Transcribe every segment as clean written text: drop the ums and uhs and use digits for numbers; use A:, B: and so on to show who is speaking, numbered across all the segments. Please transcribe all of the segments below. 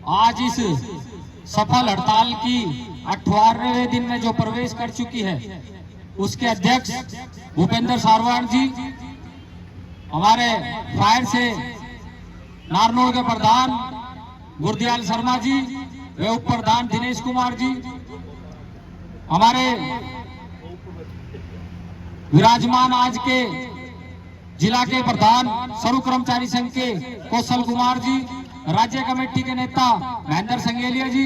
A: आज इस सफल हड़ताल की 18वें दिन में जो प्रवेश कर चुकी है, उसके अध्यक्ष भूपेंद्र सारवाण जी, हमारे फायर से नारनौल के प्रधान गुरदयाल शर्मा जी, वे उप प्रधान दिनेश कुमार जी, हमारे विराजमान आज के जिला के प्रधान स्वरूप कर्मचारी संघ के कौशल कुमार जी, राज्य कमेटी के नेता महेंद्र संगेलिया जी,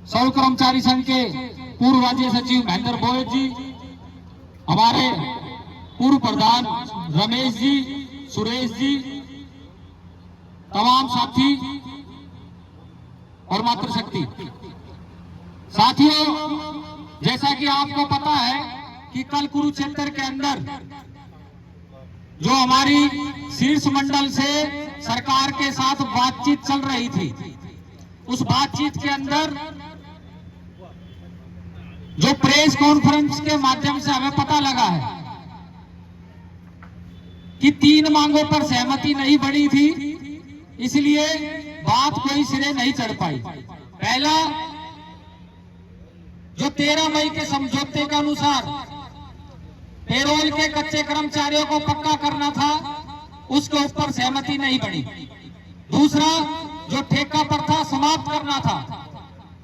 A: स्वरूप कर्मचारी संघ के पूर्व राज्य सचिव महेंद्र बोयत जी, हमारे पूर्व प्रधान रमेश जी, सुरेश जी, तमाम साथी और मातृशक्ति साथियों, जैसा कि आपको पता है कि कल कुरुक्षेत्र के अंदर जो हमारी शीर्ष मंडल से सरकार के साथ बातचीत चल रही थी, उस बातचीत के अंदर जो प्रेस कॉन्फ्रेंस के माध्यम से हमें पता लगा है कि 3 मांगों पर सहमति नहीं बढ़ी थी, इसलिए बात कोई सिरे नहीं चढ़ पाई। पहला, जो 13 मई के समझौते के अनुसार पेरोल के कच्चे कर्मचारियों को पक्का करना था, उसके ऊपर सहमति नहीं बढ़ी। दूसरा, जो ठेका प्रथा समाप्त करना था,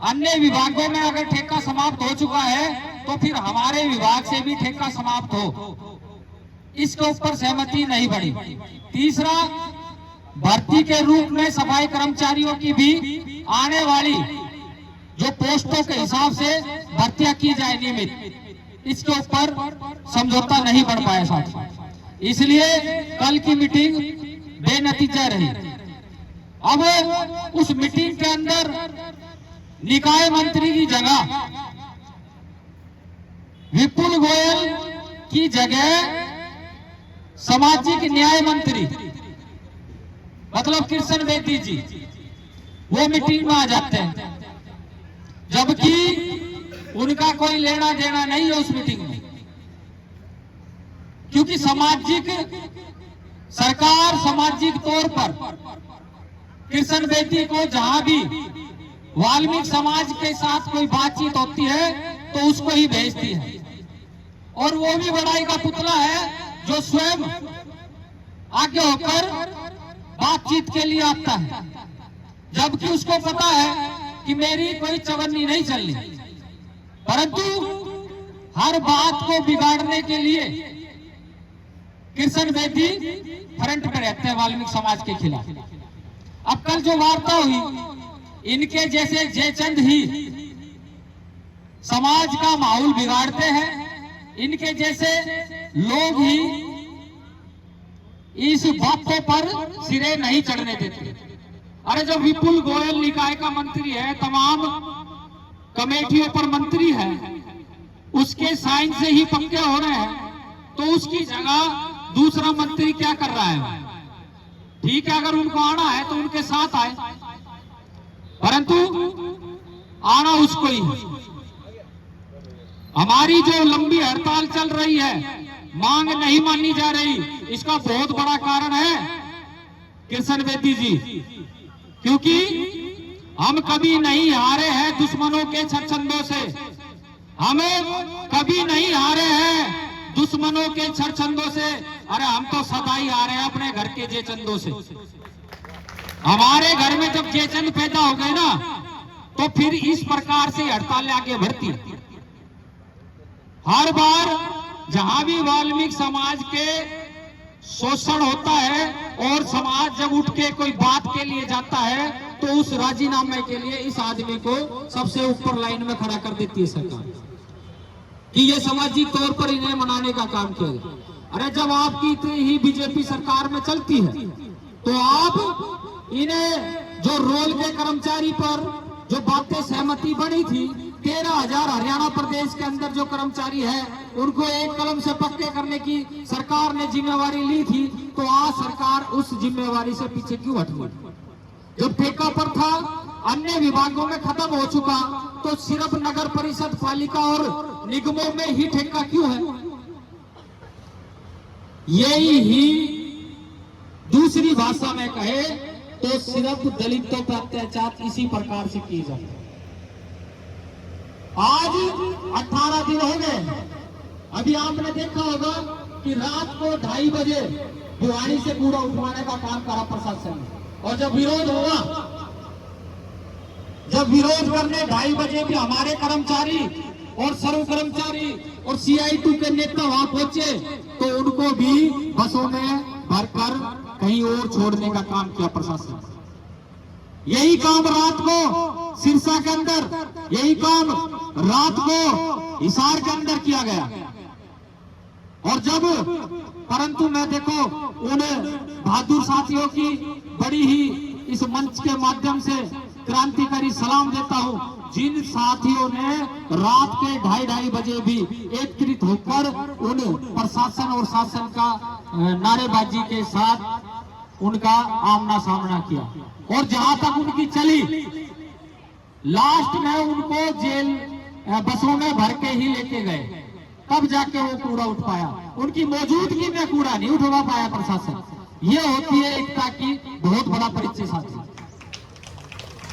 A: अन्य विभागों में अगर ठेका समाप्त हो चुका है तो फिर हमारे विभाग से भी ठेका समाप्त हो, इसके ऊपर सहमति नहीं बढ़ी। तीसरा, भर्ती के रूप में सफाई कर्मचारियों की भी आने वाली जो पोस्टों के हिसाब से भर्तियां की जाए नियमित, इसके ऊपर समझौता नहीं बढ़ पाया साथियों, इसलिए कल की मीटिंग बेनतीजा रही। अब उस मीटिंग के अंदर निकाय मंत्री की जगह विपुल गोयल की जगह सामाजिक न्याय मंत्री मतलब कृष्ण बेदी जी वो मीटिंग में आ जाते हैं, जबकि उनका कोई लेना देना नहीं है उस मीटिंग में, क्योंकि सरकार सामाजिक तौर पर कृष्ण बेदी को जहां भी वाल्मीकि समाज के साथ कोई बातचीत होती है तो उसको ही भेजती है, और वो भी बड़ाई का पुतला है जो स्वयं आगे होकर बातचीत के लिए आता है, जबकि उसको पता है कि मेरी कोई चवन्नी नहीं चलनी, परंतु हर बात को बिगाड़ने के लिए कृष्ण बेदी फ्रंट पे रहते हैं वाल्मीकि समाज के खिलाफ। अब कल जो वार्ता हुई, इनके जैसे जयचंद ही समाज का माहौल बिगाड़ते हैं, इनके जैसे लोग ही इस बातों पर सिरे नहीं चढ़ने देते। अरे जो विपुल गोयल निकाय का मंत्री है, तमाम कमेटियों पर मंत्री है, उसके साइन से ही पक्के हो रहे हैं, तो उसकी जगह दूसरा मंत्री क्या कर रहा है? ठीक है, अगर उनको आना है तो उनके साथ आए, परंतु आना उसको ही है। हमारी जो लंबी हड़ताल चल रही है, मांग नहीं मानी जा रही, इसका बहुत बड़ा कारण है कृष्ण बेदी जी, क्योंकि हम कभी नहीं हारे हैं दुश्मनों के छरछंदों से, हमें कभी नहीं हारे हैं दुश्मनों के छरछंदों से। अरे हम तो सदा ही आ रहे हैं अपने घर के जेचंदों से। हमारे घर में जब जेचंद पैदा हो गए ना, तो फिर इस प्रकार से हड़ताल आगे बढ़ती है। हर बार जहां भी वाल्मीकि समाज के शोषण होता है और समाज जब उठ के कोई बात के लिए जाता है, तो उस राजीनामे के लिए इस आदमी को सबसे ऊपर लाइन में खड़ा कर देती है सरकार, कि ये सामाजिक तौर पर इन्हें मनाने का काम किया गया। अरे जब आपकी इतनी ही बीजेपी सरकार में चलती है, तो आप इन्हें जो रोल के कर्मचारी पर जो बातें सहमति बनी थी, 13,000 हरियाणा प्रदेश के अंदर जो कर्मचारी है उनको एक कलम से पक्के करने की सरकार ने जिम्मेवारी ली थी, तो आज सरकार उस जिम्मेवारी से पीछे क्यों हट गई? जब ठेका पर था, अन्य विभागों में खत्म हो चुका, तो सिर्फ नगर परिषद, पालिका और निगमों में ही ठेका क्यों है? यही ही दूसरी भाषा में कहे तो सिर्फ दलितों पर अत्याचार इसी प्रकार से किए जाते हैं। आज 18 दिन हो गए। अभी आपने देखा होगा कि रात को 2:30 बजे भिवाड़ी से कूड़ा उठवाने का काम करा प्रशासन ने, और जब विरोध हुआ, जब विरोध करने 2:30 बजे भी हमारे कर्मचारी और सर्व कर्मचारी और CI2 के नेता वहां पहुंचे तो उनको भी बसों में भरकर कहीं और छोड़ने का काम किया प्रशासन। यही काम रात को सिरसा के अंदर, यही काम रात को हिसार के अंदर किया गया। और जब परंतु मैं देखो उन बहादुर साथियों की बड़ी ही इस मंच के माध्यम से क्रांतिकारी सलाम देता हूं, जिन साथियों ने रात के 2:30 बजे भी एकत्रित होकर उन प्रशासन और शासन का नारेबाजी के साथ उनका आमना सामना किया। और जहां तक उनकी चली, लास्ट में उनको जेल बसों में भर के ही लेके गए, तब जाके वो कूड़ा उठ पाया। उनकी मौजूदगी में कूड़ा नहीं उठवा पाया प्रशासन। ये होती है एकता की बहुत बड़ा परिचय साथी।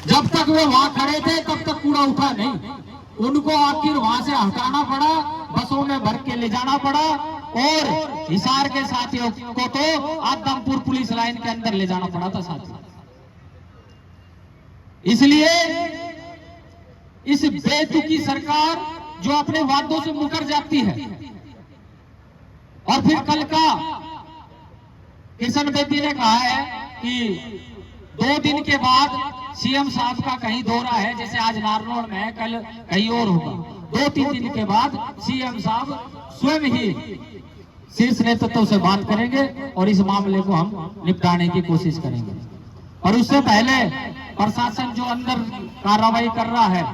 A: जब तक वो वहां खड़े थे तब तक कूड़ा उठा नहीं, उनको आखिर वहां से हटाना पड़ा, बसों में भर के ले जाना पड़ा, और हिसार के साथियों को तो आदमपुर पुलिस लाइन के अंदर ले जाना पड़ा था साथी। इसलिए इस बेतुकी सरकार जो अपने वादों से मुकर जाती है, और फिर कल का किशन बेदी ने कहा है कि 2 दिन के बाद CM साहब का कहीं दौरा है, जैसे आज नारनौल में है, कल कहीं और होगा। 2-3 दिन के बाद CM साहब स्वयं ही शीर्ष नेतृत्व से बात करेंगे और इस मामले को हम निपटाने की कोशिश करेंगे। और उससे पहले प्रशासन जो अंदर कार्रवाई कर रहा है,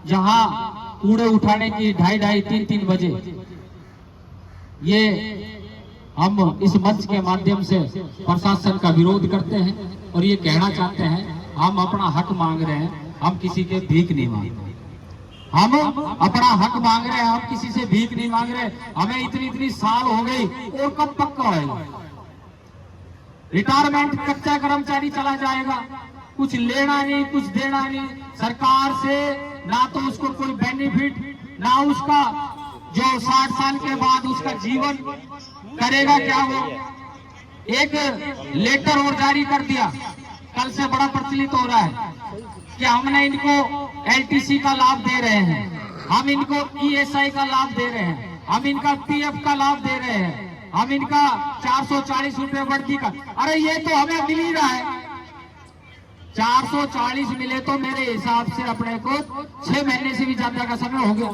A: जहां कूड़े उठाने की 2:30, 3-3 बजे, ये हम इस मंच के माध्यम से प्रशासन का विरोध करते हैं और ये कहना चाहते हैं, हम अपना हक मांग रहे हैं, हम किसी के भीख नहीं मांग रहे। हम अपना हक मांग रहे हैं, हम किसी से भीख नहीं मांग रहे। हमें इतनी साल हो गई, और कब पक्का होगा? रिटायरमेंट कच्चा कर्मचारी चला जाएगा, कुछ लेना नहीं, कुछ देना नहीं सरकार से, ना तो उसको कोई बेनिफिट, ना उसका जो 60 साल के बाद उसका जीवन करेगा क्या। वो एक लेटर और जारी कर दिया, कल से बड़ा प्रचलित हो रहा है कि हमने इनको LTC का लाभ दे रहे हैं, हम इनको ESI का लाभ दे रहे हैं, हम इनका PF का लाभ दे रहे हैं, हम इनका 440 रुपए बढ़ती का। अरे ये तो हमें मिल ही रहा है। 440 मिले तो मेरे हिसाब से अपने को 6 महीने से भी ज्यादा का समय हो गया,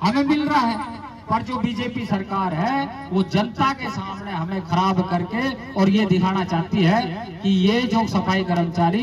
A: हमें मिल रहा है। पर जो बीजेपी सरकार है वो जनता के सामने हमें खराब करके और ये दिखाना चाहती है कि ये जो सफाई कर्मचारी